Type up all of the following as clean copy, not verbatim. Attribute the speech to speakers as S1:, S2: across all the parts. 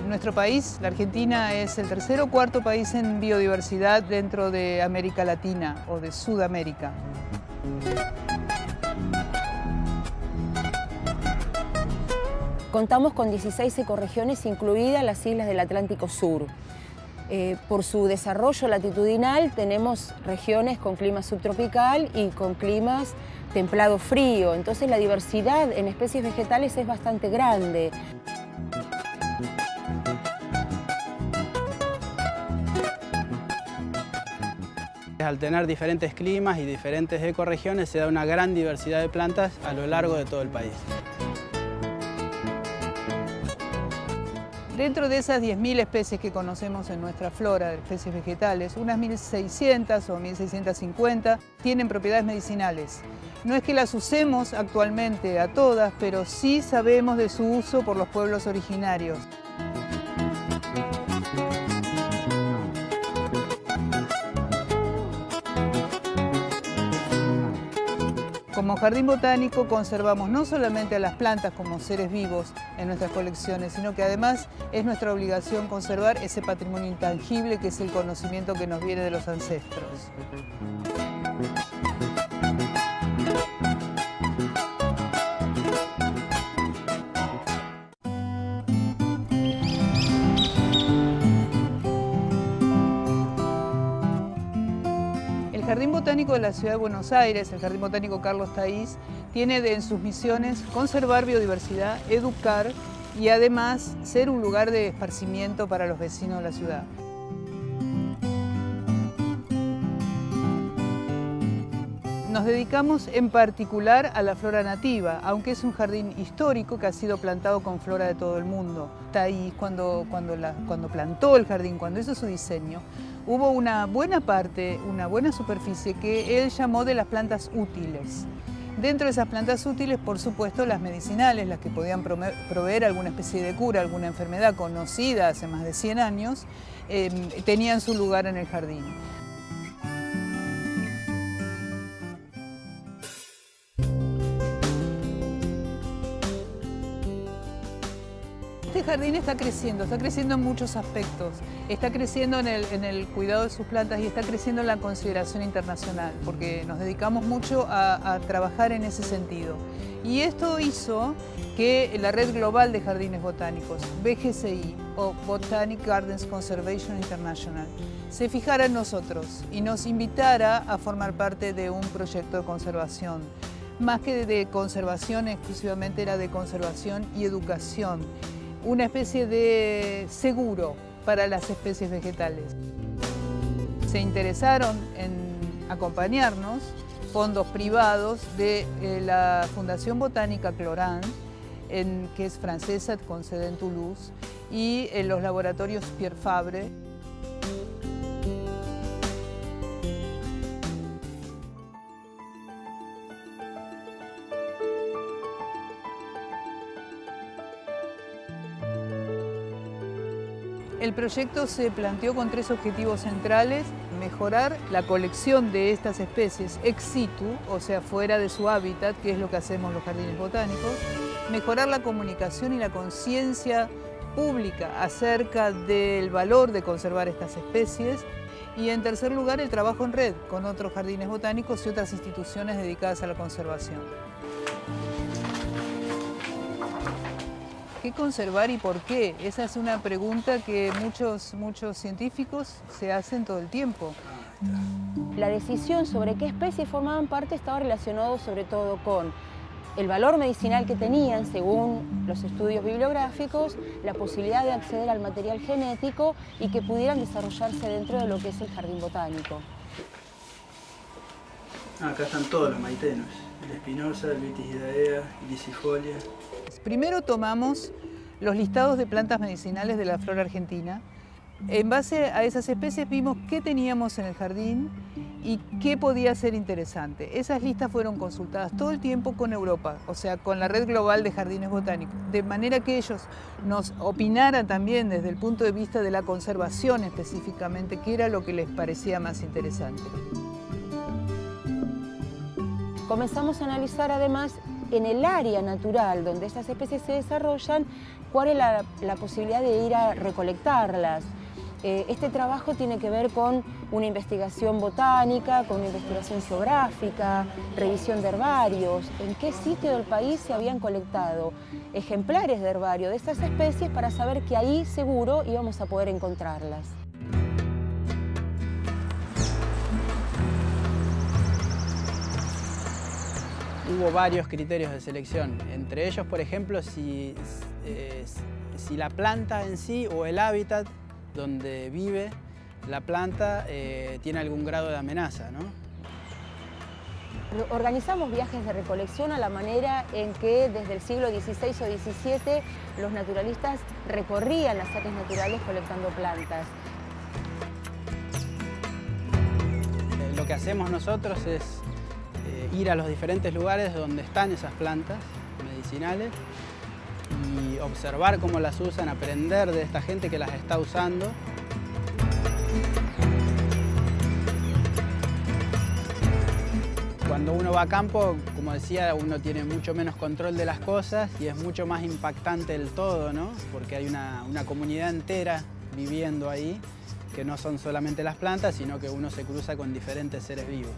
S1: Nuestro país, la Argentina, es el tercer o cuarto país en biodiversidad dentro de América Latina o de Sudamérica.
S2: Contamos con 16 ecorregiones, incluidas las islas del Atlántico Sur. Por su desarrollo latitudinal tenemos regiones con clima subtropical y con climas templado-frío, entonces la diversidad en especies vegetales es bastante grande.
S3: Al tener diferentes climas y diferentes ecorregiones se da una gran diversidad de plantas a lo largo de todo el país.
S1: Dentro de esas 10.000 especies que conocemos en nuestra flora, de especies vegetales, unas 1.600 o 1.650 tienen propiedades medicinales. No es que las usemos actualmente a todas, pero sí sabemos de su uso por los pueblos originarios. Como jardín botánico conservamos no solamente a las plantas como seres vivos en nuestras colecciones, sino que además es nuestra obligación conservar ese patrimonio intangible que es el conocimiento que nos viene de los ancestros. El Jardín Botánico de la Ciudad de Buenos Aires, el Jardín Botánico Carlos Taís, tiene en sus misiones conservar biodiversidad, educar y además ser un lugar de esparcimiento para los vecinos de la ciudad. Nos dedicamos en particular a la flora nativa, aunque es un jardín histórico que ha sido plantado con flora de todo el mundo. Taís, cuando plantó el jardín, cuando hizo su diseño, hubo una buena parte, una buena superficie que él llamó de las plantas útiles. Dentro de esas plantas útiles, por supuesto, las medicinales, las que podían proveer alguna especie de cura, alguna enfermedad conocida hace más de 100 años, tenían su lugar en el jardín. Este jardín está creciendo en muchos aspectos. Está creciendo en el cuidado de sus plantas y está creciendo en la consideración internacional, porque nos dedicamos mucho a trabajar en ese sentido. Y esto hizo que la Red Global de Jardines Botánicos, BGCI, o Botanic Gardens Conservation International, se fijara en nosotros y nos invitara a formar parte de un proyecto de conservación. Más que de conservación, exclusivamente era de conservación y educación. Una especie de seguro para las especies vegetales. Se interesaron en acompañarnos fondos privados de la Fundación Botánica Clorán, que es francesa, con sede en Toulouse, y los laboratorios Pierre Fabre. El proyecto se planteó con 3 objetivos centrales: mejorar la colección de estas especies ex situ, o sea, fuera de su hábitat, que es lo que hacemos los jardines botánicos; mejorar la comunicación y la conciencia pública acerca del valor de conservar estas especies; y en tercer lugar, el trabajo en red con otros jardines botánicos y otras instituciones dedicadas a la conservación. ¿Qué conservar y por qué? Esa es una pregunta que muchos científicos se hacen todo el tiempo.
S2: La decisión sobre qué especies formaban parte estaba relacionado sobre todo con el valor medicinal que tenían, según los estudios bibliográficos, la posibilidad de acceder al material genético y que pudieran desarrollarse dentro de lo que es el jardín botánico.
S3: Acá están todos los maitenos, el espinosa, el Vitis-idaea, Lisifolia.
S1: Primero tomamos los listados de plantas medicinales de la flora argentina. En base a esas especies vimos qué teníamos en el jardín y qué podía ser interesante. Esas listas fueron consultadas todo el tiempo con Europa, o sea, con la Red Global de Jardines Botánicos, de manera que ellos nos opinaran también desde el punto de vista de la conservación específicamente, qué era lo que les parecía más interesante.
S2: Comenzamos a analizar además en el área natural donde estas especies se desarrollan, cuál es la posibilidad de ir a recolectarlas. Este trabajo tiene que ver con una investigación botánica, con una investigación geográfica, revisión de herbarios, en qué sitio del país se habían colectado ejemplares de herbario de estas especies para saber que ahí seguro íbamos a poder encontrarlas.
S3: Hubo varios criterios de selección, entre ellos, por ejemplo, si la planta en sí o el hábitat donde vive la planta tiene algún grado de amenaza, ¿no?
S2: Organizamos viajes de recolección a la manera en que desde el siglo XVI o XVII los naturalistas recorrían las áreas naturales colectando plantas.
S3: Lo que hacemos nosotros es ir a los diferentes lugares donde están esas plantas medicinales y observar cómo las usan, aprender de esta gente que las está usando. Cuando uno va a campo, como decía, uno tiene mucho menos control de las cosas y es mucho más impactante el todo, ¿no? Porque hay una comunidad entera viviendo ahí, que no son solamente las plantas, sino que uno se cruza con diferentes seres vivos.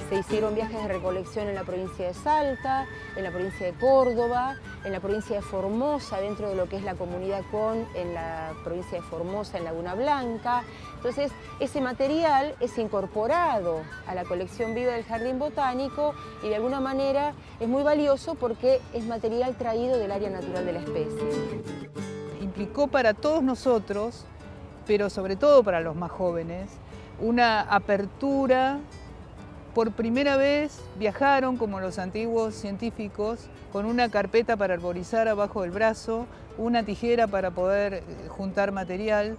S2: Se hicieron viajes de recolección en la provincia de Salta, en la provincia de Córdoba, en la provincia de Formosa, dentro de lo que es la comunidad Con, en la provincia de Formosa, en Laguna Blanca. Entonces, ese material es incorporado a la colección viva del Jardín Botánico y de alguna manera es muy valioso porque es material traído del área natural de la especie.
S1: Implicó para todos nosotros, pero sobre todo para los más jóvenes, una apertura. Por primera vez viajaron, como los antiguos científicos, con una carpeta para arborizar abajo del brazo, una tijera para poder juntar material,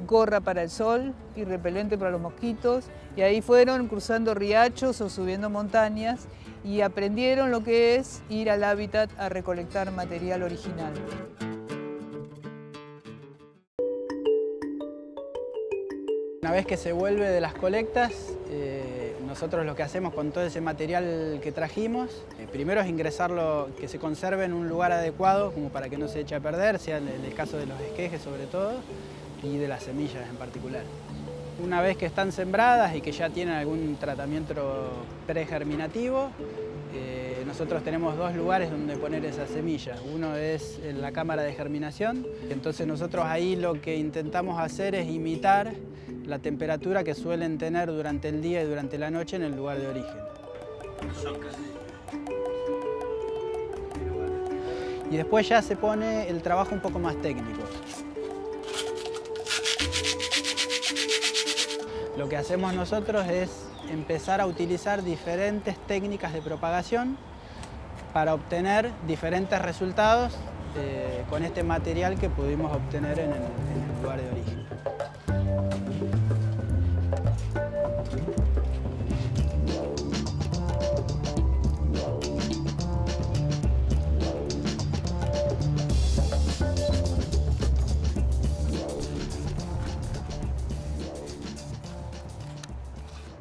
S1: gorra para el sol y repelente para los mosquitos. Y ahí fueron cruzando riachos o subiendo montañas y aprendieron lo que es ir al hábitat a recolectar material original.
S3: Una vez que se vuelve de las colectas, nosotros lo que hacemos con todo ese material que trajimos, primero es ingresarlo, que se conserve en un lugar adecuado, como para que no se eche a perder, sea en el caso de los esquejes sobre todo, y de las semillas en particular. Una vez que están sembradas y que ya tienen algún tratamiento pregerminativo, nosotros tenemos dos lugares donde poner esas semillas. Uno es en la cámara de germinación, entonces nosotros ahí lo que intentamos hacer es imitar la temperatura que suelen tener durante el día y durante la noche en el lugar de origen. Y después ya se pone el trabajo un poco más técnico. Lo que hacemos nosotros es empezar a utilizar diferentes técnicas de propagación para obtener diferentes resultados con este material que pudimos obtener en el lugar de origen.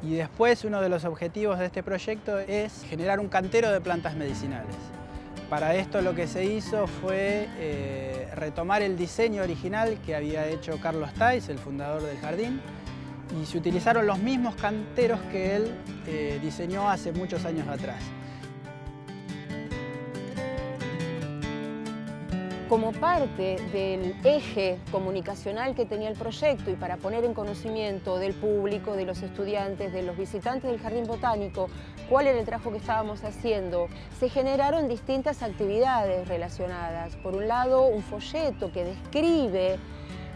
S3: Y después uno de los objetivos de este proyecto es generar un cantero de plantas medicinales. Para esto lo que se hizo fue retomar el diseño original que había hecho Carlos Thais, el fundador del jardín, y se utilizaron los mismos canteros que él diseñó hace muchos años atrás.
S2: Como parte del eje comunicacional que tenía el proyecto y para poner en conocimiento del público, de los estudiantes, de los visitantes del Jardín Botánico, cuál era el trabajo que estábamos haciendo, se generaron distintas actividades relacionadas. Por un lado, un folleto que describe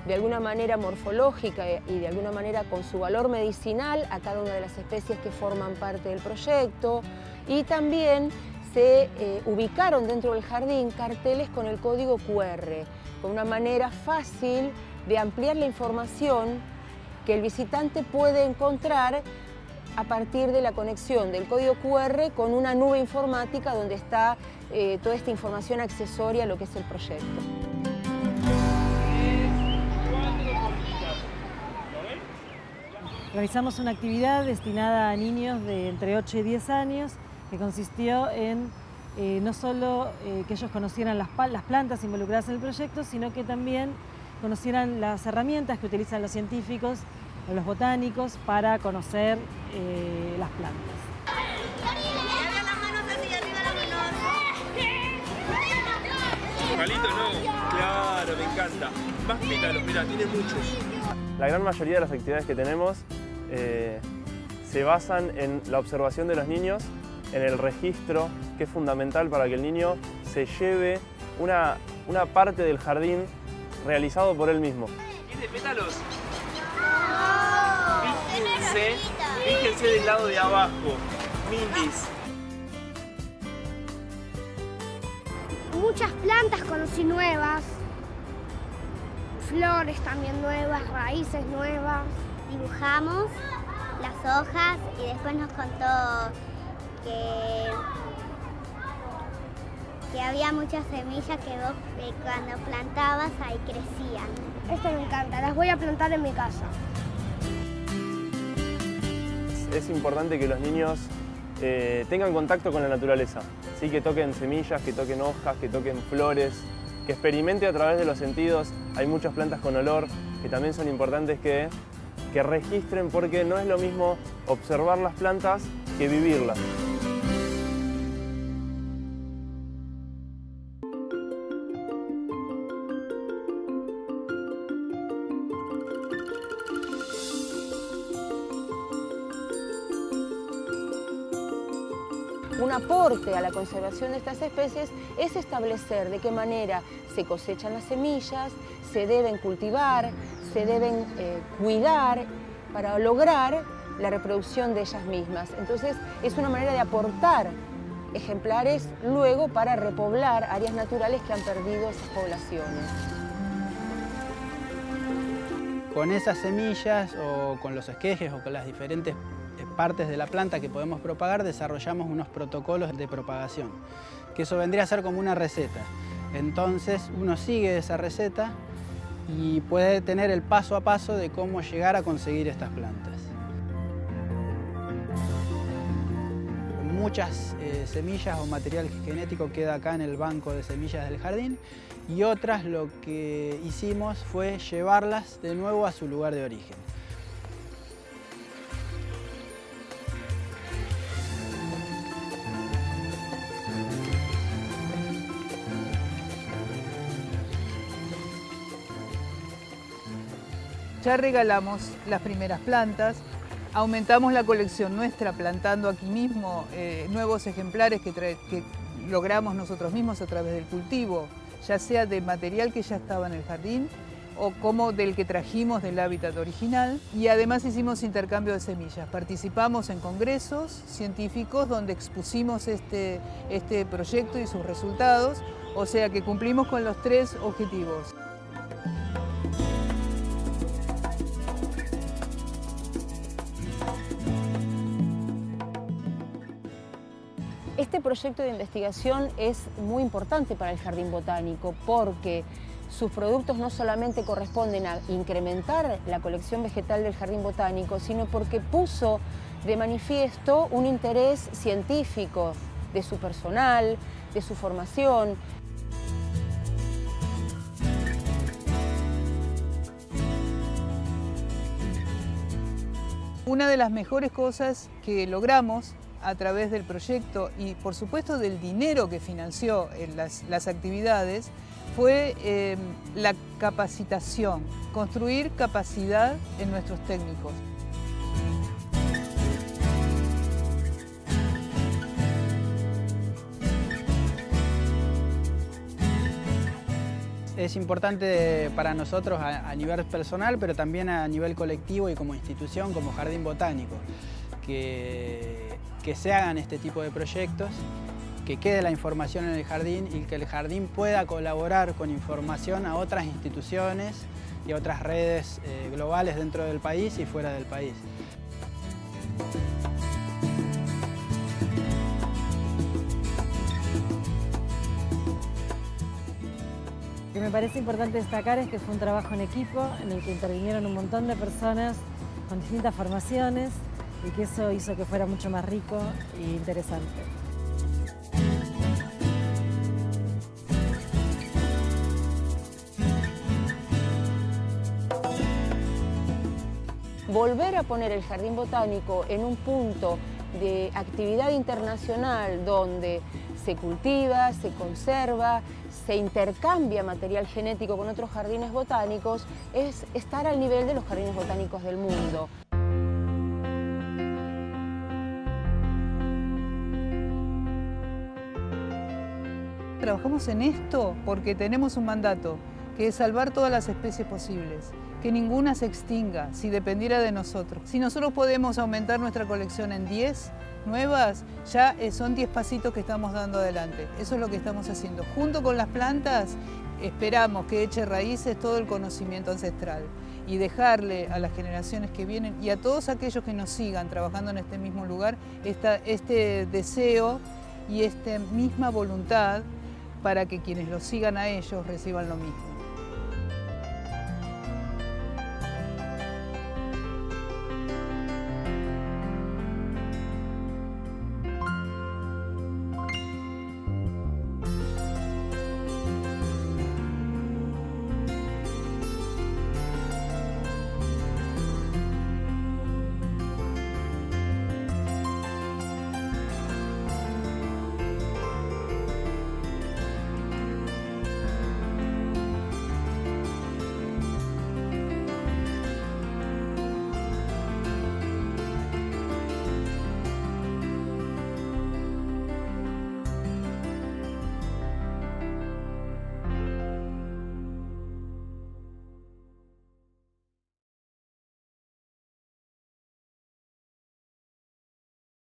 S2: de alguna manera morfológica y de alguna manera con su valor medicinal a cada una de las especies que forman parte del proyecto, y también se ubicaron dentro del jardín carteles con el código QR, con una manera fácil de ampliar la información que el visitante puede encontrar a partir de la conexión del código QR con una nube informática donde está toda esta información accesoria a lo que es el proyecto.
S4: Realizamos una actividad destinada a niños de entre 8 y 10 años que consistió en no solo que ellos conocieran las plantas involucradas en el proyecto, sino que también conocieran las herramientas que utilizan los científicos o los botánicos para conocer las plantas.
S5: Palito no, claro, me encanta. Más pétalos, mira, tiene muchos.
S6: La gran mayoría de las actividades que tenemos se basan en la observación de los niños, en el registro, que es fundamental para que el niño se lleve una parte del jardín realizado por él mismo.
S5: ¿Tiene pétalos? Fíjense del lado de abajo, minis.
S7: Muchas plantas conocí nuevas, flores también nuevas, raíces nuevas.
S8: Dibujamos las hojas y después nos contó que había muchas semillas que vos cuando plantabas ahí crecían.
S7: Esto me encanta, las voy a plantar en mi casa.
S6: Es importante que los niños tengan contacto con la naturaleza, ¿sí? Que toquen semillas, que toquen hojas, que toquen flores, que experimente a través de los sentidos. Hay muchas plantas con olor que también son importantes que registren, porque no es lo mismo observar las plantas que vivirlas.
S2: Un aporte a la conservación de estas especies es establecer de qué manera se cosechan las semillas, se deben cultivar, se deben cuidar para lograr la reproducción de ellas mismas. Entonces es una manera de aportar ejemplares luego para repoblar áreas naturales que han perdido esas poblaciones.
S3: Con esas semillas o con los esquejes o con las diferentes partes de la planta que podemos propagar, desarrollamos unos protocolos de propagación, que eso vendría a ser como una receta. Entonces uno sigue esa receta y puede tener el paso a paso de cómo llegar a conseguir estas plantas. Muchas semillas o material genético queda acá en el banco de semillas del jardín, y otras lo que hicimos fue llevarlas de nuevo a su lugar de origen.
S1: Ya regalamos las primeras plantas, aumentamos la colección nuestra plantando aquí mismo nuevos ejemplares que logramos nosotros mismos a través del cultivo, ya sea de material que ya estaba en el jardín o como del que trajimos del hábitat original, y además hicimos intercambio de semillas. Participamos en congresos científicos donde expusimos este proyecto y sus resultados, o sea que cumplimos con los 3 objetivos.
S2: Este proyecto de investigación es muy importante para el Jardín Botánico porque sus productos no solamente corresponden a incrementar la colección vegetal del Jardín Botánico, sino porque puso de manifiesto un interés científico de su personal, de su formación.
S1: Una de las mejores cosas que logramos a través del proyecto y por supuesto del dinero que financió en las actividades fue la capacitación, construir capacidad en nuestros técnicos.
S3: Es importante para nosotros a nivel personal, pero también a nivel colectivo y como institución, como Jardín Botánico, que se hagan este tipo de proyectos, que quede la información en el jardín y que el jardín pueda colaborar con información a otras instituciones y a otras redes globales dentro del país y fuera del país.
S4: me parece importante destacar es que fue un trabajo en equipo en el que intervinieron un montón de personas con distintas formaciones y que eso hizo que fuera mucho más rico e interesante.
S2: Volver a poner el jardín botánico en un punto de actividad internacional donde se cultiva, se conserva, se intercambia material genético con otros jardines botánicos, es estar al nivel de los jardines botánicos del mundo.
S1: Trabajamos en esto porque tenemos un mandato, que es salvar todas las especies posibles, que ninguna se extinga si dependiera de nosotros. Si nosotros podemos aumentar nuestra colección en 10 nuevas, ya son 10 pasitos que estamos dando adelante. Eso es lo que estamos haciendo. Junto con las plantas, esperamos que eche raíces todo el conocimiento ancestral y dejarle a las generaciones que vienen y a todos aquellos que nos sigan trabajando en este mismo lugar este deseo y esta misma voluntad para que quienes los sigan a ellos reciban lo mismo.